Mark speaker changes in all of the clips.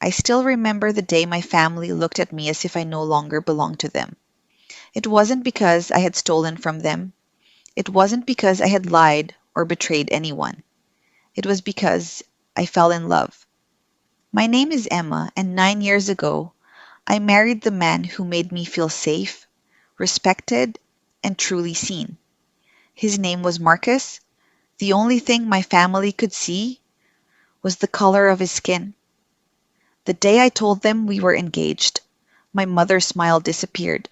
Speaker 1: I still remember the day my family looked at me as if I no longer belonged to them. It wasn't because I had stolen from them. It wasn't because I had lied or betrayed anyone. It was because I fell in love. My name is Emma, and 9 years ago, I married the man who made me feel safe, respected, and truly seen. His name was Marcus. The only thing my family could see was the color of his skin. The day I told them we were engaged, my mother's smile disappeared.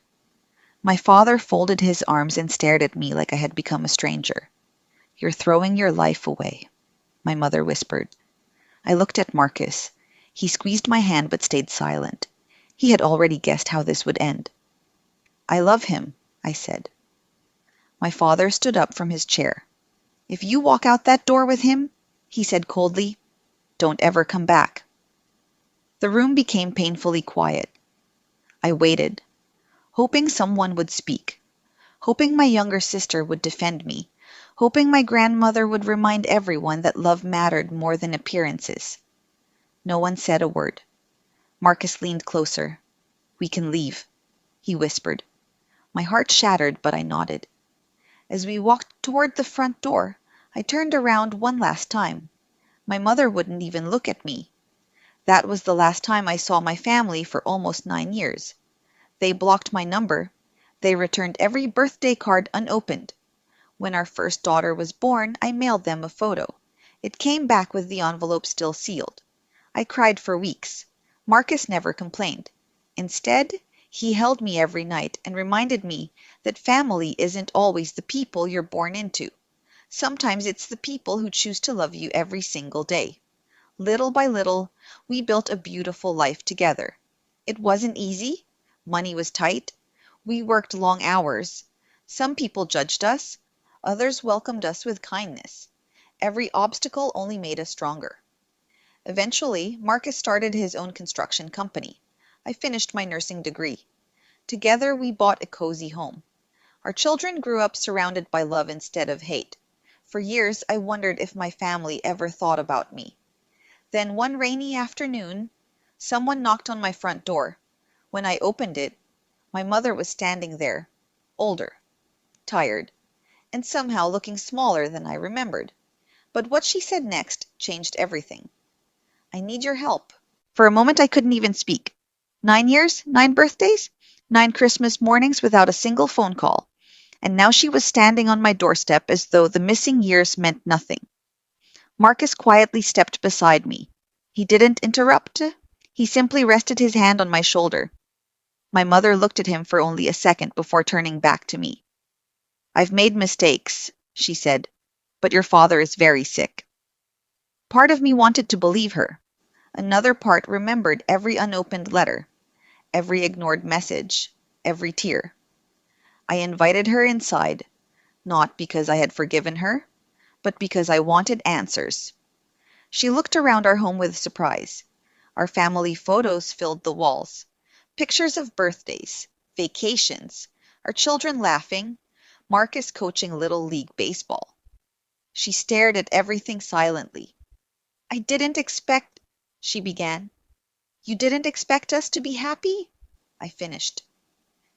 Speaker 1: My father folded his arms and stared at me like I had become a stranger. "You're throwing your life away," my mother whispered. I looked at Marcus. He squeezed my hand but stayed silent. He had already guessed how this would end. "I love him," I said. My father stood up from his chair. "If you walk out that door with him," he said coldly, "don't ever come back." The room became painfully quiet. I waited, hoping someone would speak, hoping my younger sister would defend me, hoping my grandmother would remind everyone that love mattered more than appearances. No one said a word. Marcus leaned closer. "We can leave," he whispered. My heart shattered, but I nodded. As we walked toward the front door, I turned around one last time. My mother wouldn't even look at me. That was the last time I saw my family for almost 9 years. They blocked my number. They returned every birthday card unopened. When our first daughter was born, I mailed them a photo. It came back with the envelope still sealed. I cried for weeks. Marcus never complained. Instead, he held me every night and reminded me that family isn't always the people you're born into. Sometimes it's the people who choose to love you every single day. Little by little, we built a beautiful life together. It wasn't easy. Money was tight. We worked long hours. Some people judged us. Others welcomed us with kindness. Every obstacle only made us stronger. Eventually, Marcus started his own construction company. I finished my nursing degree. Together, we bought a cozy home. Our children grew up surrounded by love instead of hate. For years, I wondered if my family ever thought about me. Then one rainy afternoon, someone knocked on my front door. When I opened it, my mother was standing there, older, tired, and somehow looking smaller than I remembered. But what she said next changed everything. "I need your help." For a moment, I couldn't even speak. 9 years, 9 birthdays, 9 Christmas mornings without a single phone call. And now she was standing on my doorstep as though the missing years meant nothing. Marcus quietly stepped beside me. He didn't interrupt. He simply rested his hand on my shoulder. My mother looked at him for only a second before turning back to me. "I've made mistakes," she said, "but your father is very sick." Part of me wanted to believe her. Another part remembered every unopened letter, every ignored message, every tear. I invited her inside, not because I had forgiven her, but because I wanted answers. She looked around our home with surprise. Our family photos filled the walls. Pictures of birthdays, vacations, our children laughing, Marcus coaching Little League baseball. She stared at everything silently. "I didn't expect," she began. "You didn't expect us to be happy?" I finished.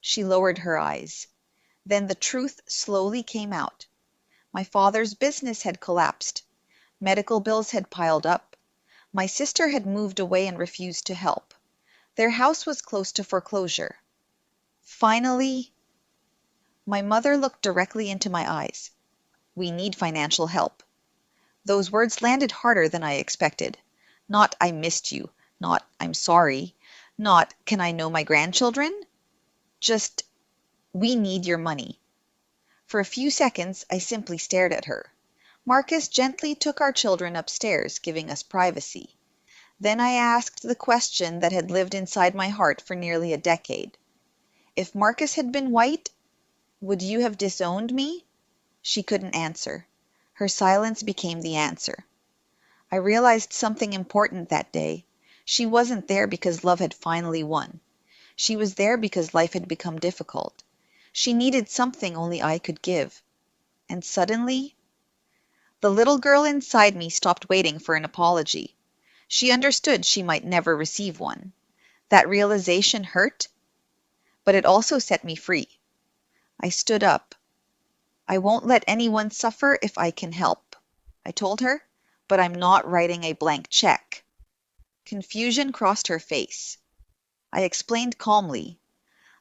Speaker 1: She lowered her eyes. Then the truth slowly came out. My father's business had collapsed. Medical bills had piled up. My sister had moved away and refused to help. Their house was close to foreclosure. Finally, my mother looked directly into my eyes. "We need financial help." Those words landed harder than I expected. Not "I missed you," not "I'm sorry," not "Can I know my grandchildren?" Just "We need your money." For a few seconds, I simply stared at her. Marcus gently took our children upstairs, giving us privacy. Then I asked the question that had lived inside my heart for nearly a decade. "If Marcus had been white, would you have disowned me?" She couldn't answer. Her silence became the answer. I realized something important that day. She wasn't there because love had finally won. She was there because life had become difficult. She needed something only I could give. And suddenly, the little girl inside me stopped waiting for an apology. She understood she might never receive one. That realization hurt, but it also set me free. I stood up. I won't let anyone suffer if I can help, I told her, but I'm not writing a blank check. Confusion crossed her face. I explained calmly.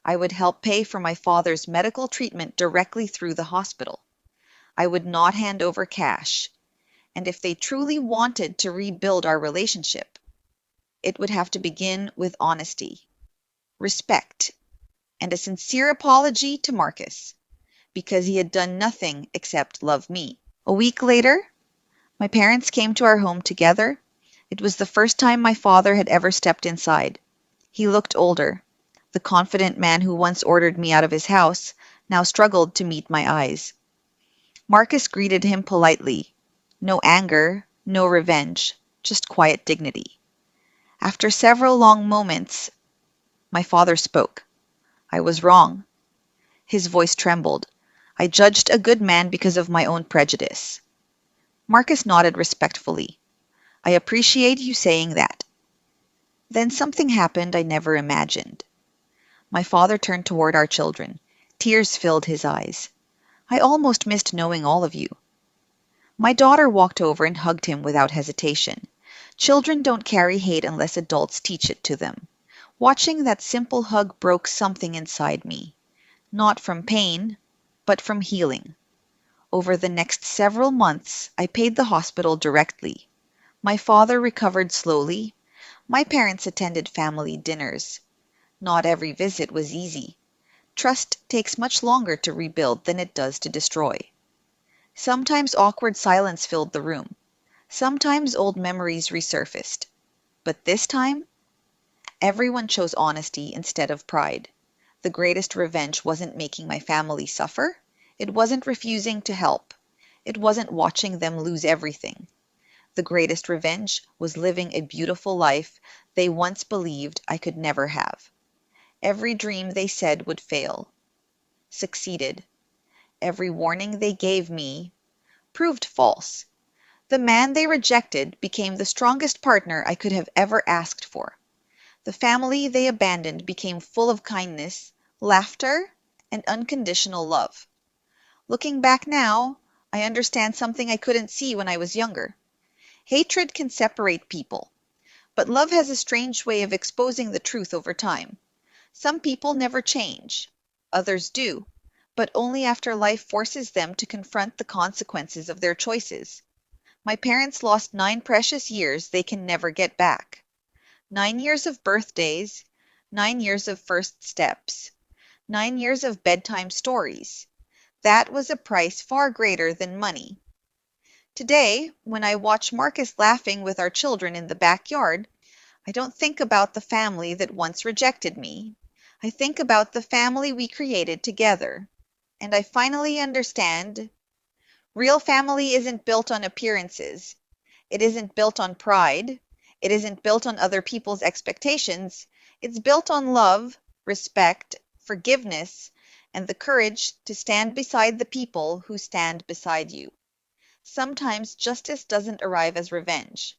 Speaker 1: I would help pay for my father's medical treatment directly through the hospital. I would not hand over cash. And if they truly wanted to rebuild our relationship, it would have to begin with honesty, respect, and a sincere apology to Marcus, because he had done nothing except love me. A week later, my parents came to our home together. It was the first time my father had ever stepped inside. He looked older. The confident man who once ordered me out of his house now struggled to meet my eyes. Marcus greeted him politely. No anger, no revenge, just quiet dignity. After several long moments, my father spoke. I was wrong. His voice trembled. I judged a good man because of my own prejudice. Marcus nodded respectfully. I appreciate you saying that. Then something happened I never imagined. My father turned toward our children. Tears filled his eyes. I almost missed knowing all of you. My daughter walked over and hugged him without hesitation. Children don't carry hate unless adults teach it to them. Watching that simple hug broke something inside me. Not from pain, but from healing. Over the next several months, I paid the hospital directly. My father recovered slowly. My parents attended family dinners. Not every visit was easy. Trust takes much longer to rebuild than it does to destroy. Sometimes awkward silence filled the room. Sometimes old memories resurfaced. But this time, everyone chose honesty instead of pride. The greatest revenge wasn't making my family suffer. It wasn't refusing to help. It wasn't watching them lose everything. The greatest revenge was living a beautiful life they once believed I could never have. Every dream they said would fail succeeded. Every warning they gave me proved false. The man they rejected became the strongest partner I could have ever asked for. The family they abandoned became full of kindness, laughter, and unconditional love. Looking back now, I understand something I couldn't see when I was younger. Hatred can separate people, but love has a strange way of exposing the truth over time. Some people never change. Others do, but only after life forces them to confront the consequences of their choices. My parents lost 9 precious years they can never get back. 9 years of birthdays, 9 years of first steps, 9 years of bedtime stories. That was a price far greater than money. Today, when I watch Marcus laughing with our children in the backyard, I don't think about the family that once rejected me. I think about the family we created together. And I finally understand real family isn't built on appearances. It isn't built on pride. It isn't built on other people's expectations. It's built on love, respect, forgiveness, and the courage to stand beside the people who stand beside you. Sometimes justice doesn't arrive as revenge.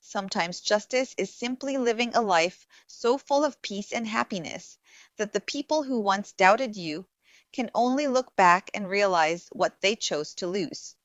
Speaker 1: Sometimes justice is simply living a life so full of peace and happiness that the people who once doubted you can only look back and realize what they chose to lose.